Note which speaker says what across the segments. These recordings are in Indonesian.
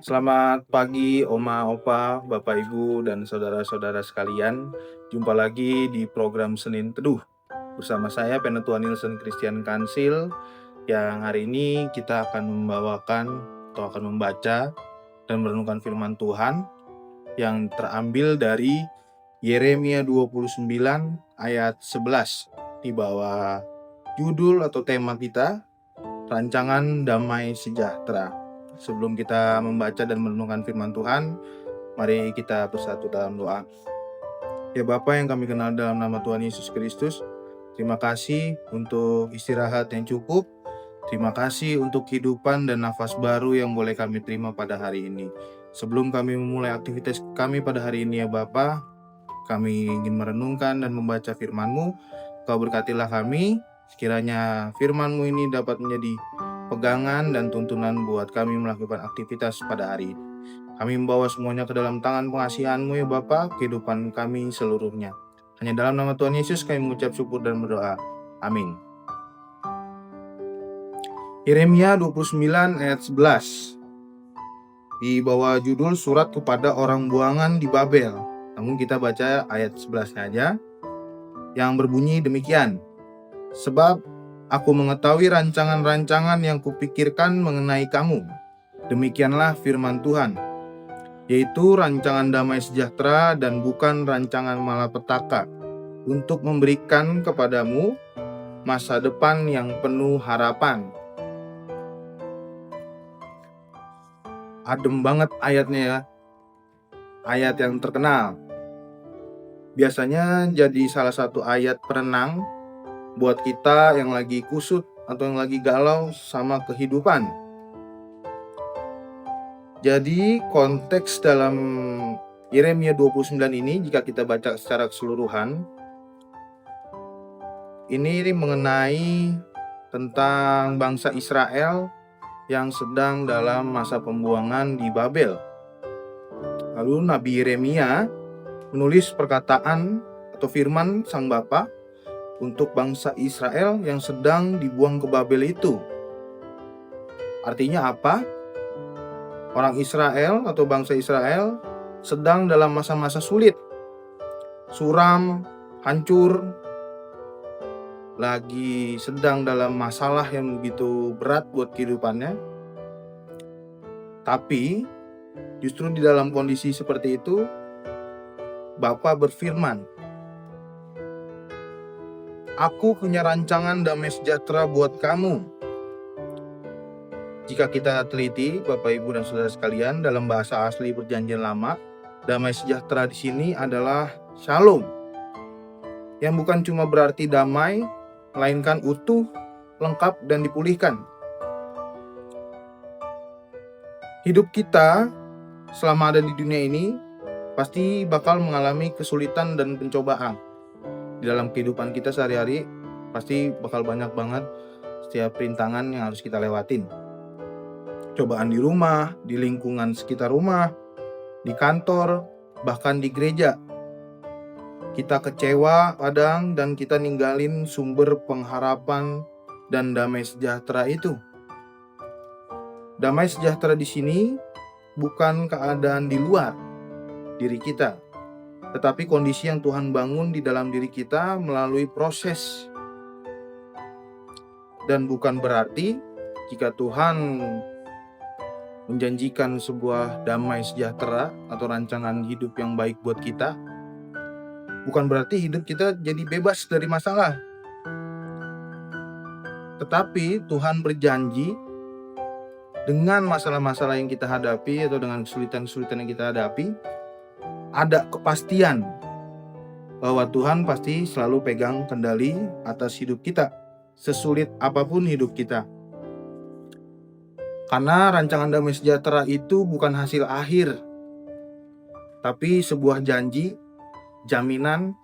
Speaker 1: Selamat pagi Oma, Opa, Bapak Ibu, dan saudara-saudara sekalian. Jumpa lagi di program Senin Teduh bersama saya Penetua Nielsen Christian Council, yang hari ini kita akan membaca dan merenungkan firman Tuhan yang terambil dari Yeremia 29 ayat 11 di bawah judul atau tema kita, Rancangan Damai Sejahtera. Sebelum kita membaca dan merenungkan firman Tuhan, mari kita bersatu dalam doa. Ya Bapa yang kami kenal dalam nama Tuhan Yesus Kristus, terima kasih untuk istirahat yang cukup. Terima kasih untuk kehidupan dan nafas baru yang boleh kami terima pada hari ini. Sebelum kami memulai aktivitas kami pada hari ini ya Bapa, kami ingin merenungkan dan membaca firman-Mu. Kau berkatilah kami, sekiranya firman-Mu ini dapat menjadi pegangan dan tuntunan buat kami melakukan aktivitas pada hari ini. Kami membawa semuanya ke dalam tangan pengasihan-Mu ya Bapa, kehidupan kami seluruhnya. Hanya dalam nama Tuhan Yesus kami mengucap syukur dan berdoa. Amin. Yeremia 29 ayat 11 di bawah judul Surat kepada Orang Buangan di Babel. Namun kita baca ayat 11-nya aja, yang berbunyi demikian. Sebab aku mengetahui rancangan-rancangan yang kupikirkan mengenai kamu. Demikianlah firman Tuhan, yaitu rancangan damai sejahtera dan bukan rancangan malapetaka, untuk memberikan kepadamu masa depan yang penuh harapan. Adem banget ayatnya ya, ayat yang terkenal. Biasanya jadi salah satu ayat perenang buat kita yang lagi kusut atau yang lagi galau sama kehidupan. Jadi konteks dalam Yeremia 29 ini, jika kita baca secara keseluruhan, ini mengenai tentang bangsa Israel yang sedang dalam masa pembuangan di Babel. Lalu Nabi Yeremia menulis perkataan atau firman Sang Bapa untuk bangsa Israel yang sedang dibuang ke Babel itu. Artinya apa? Orang Israel atau bangsa Israel sedang dalam masa-masa sulit, suram, hancur, lagi sedang dalam masalah yang begitu berat buat kehidupannya. Tapi justru di dalam kondisi seperti itu, Bapa berfirman, aku punya rancangan damai sejahtera buat kamu. Jika kita teliti, Bapak Ibu dan Saudara sekalian, dalam bahasa asli Perjanjian Lama, damai sejahtera di sini adalah shalom, yang bukan cuma berarti damai, melainkan utuh, lengkap, dan dipulihkan. Hidup kita selama ada di dunia ini pasti bakal mengalami kesulitan dan pencobaan. Di dalam kehidupan kita sehari-hari pasti bakal banyak banget setiap rintangan yang harus kita lewatin. Cobaan di rumah, di lingkungan sekitar rumah, di kantor, bahkan di gereja. Kita kecewa kadang dan kita ninggalin sumber pengharapan dan damai sejahtera itu. Damai sejahtera di sini bukan keadaan di luar diri kita, tetapi kondisi yang Tuhan bangun di dalam diri kita melalui proses. Dan bukan berarti jika Tuhan menjanjikan sebuah damai sejahtera atau rancangan hidup yang baik buat kita, bukan berarti hidup kita jadi bebas dari masalah. Tetapi Tuhan berjanji dengan masalah-masalah yang kita hadapi atau dengan kesulitan-kesulitan yang kita hadapi, ada kepastian bahwa Tuhan pasti selalu pegang kendali atas hidup kita, sesulit apapun hidup kita. Karena rancangan damai sejahtera itu bukan hasil akhir, tapi sebuah janji, jaminan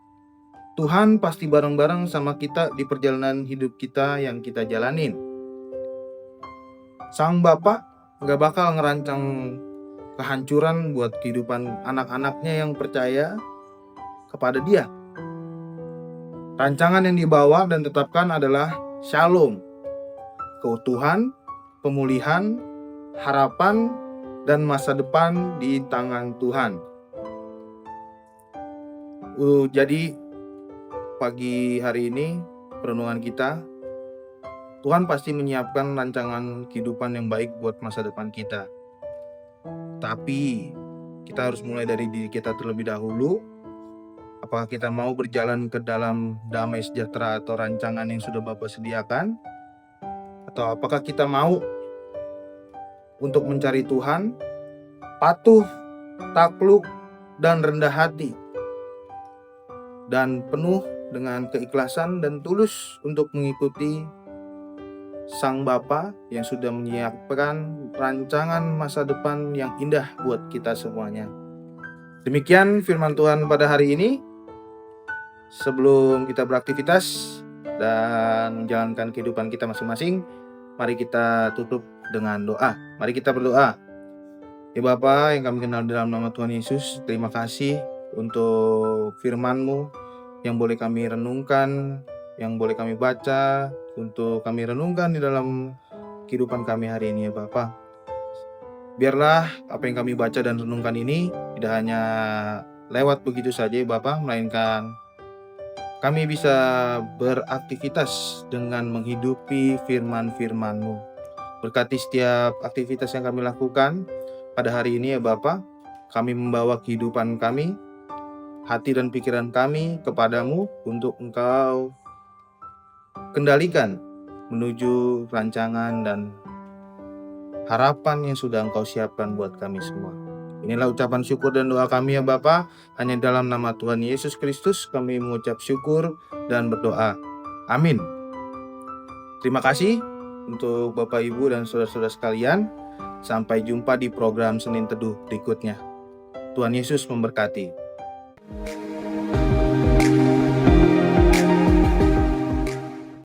Speaker 1: Tuhan pasti bareng-bareng sama kita di perjalanan hidup kita yang kita jalanin. Sang Bapa gak bakal ngerancang kehancuran buat kehidupan anak-anaknya yang percaya kepada Dia. Rancangan yang dibawa dan tetapkan adalah shalom, keutuhan, pemulihan, harapan, dan masa depan di tangan Tuhan. Jadi pagi hari ini perenungan kita, Tuhan pasti menyiapkan rancangan kehidupan yang baik buat masa depan kita. Tapi kita harus mulai dari diri kita terlebih dahulu. Apakah kita mau berjalan ke dalam damai sejahtera atau rancangan yang sudah Bapa sediakan? Atau apakah kita mau untuk mencari Tuhan, patuh, takluk, dan rendah hati, dan penuh dengan keikhlasan dan tulus untuk mengikuti Sang Bapa yang sudah menyiapkan rancangan masa depan yang indah buat kita semuanya. Demikian firman Tuhan pada hari ini. Sebelum kita beraktivitas dan menjalankan kehidupan kita masing-masing, mari kita tutup dengan doa. Mari kita berdoa. Ya Bapa yang kami kenal dalam nama Tuhan Yesus, terima kasih untuk firman-Mu yang boleh kami renungkan, yang boleh kami baca, untuk kami renungkan di dalam kehidupan kami hari ini ya Bapa. Biarlah apa yang kami baca dan renungkan ini tidak hanya lewat begitu saja ya Bapa, melainkan kami bisa beraktivitas dengan menghidupi firman-firman-Mu. Berkati setiap aktivitas yang kami lakukan pada hari ini ya Bapa. Kami membawa kehidupan kami, hati dan pikiran kami kepadamu untuk Engkau kendalikan menuju rancangan dan harapan yang sudah Engkau siapkan buat kami semua. Inilah ucapan syukur dan doa kami ya Bapa. Hanya dalam nama Tuhan Yesus Kristus kami mengucap syukur dan berdoa. Amin. Terima kasih untuk Bapak Ibu dan saudara-saudara sekalian. Sampai jumpa di program Senin Teduh berikutnya. Tuhan Yesus memberkati.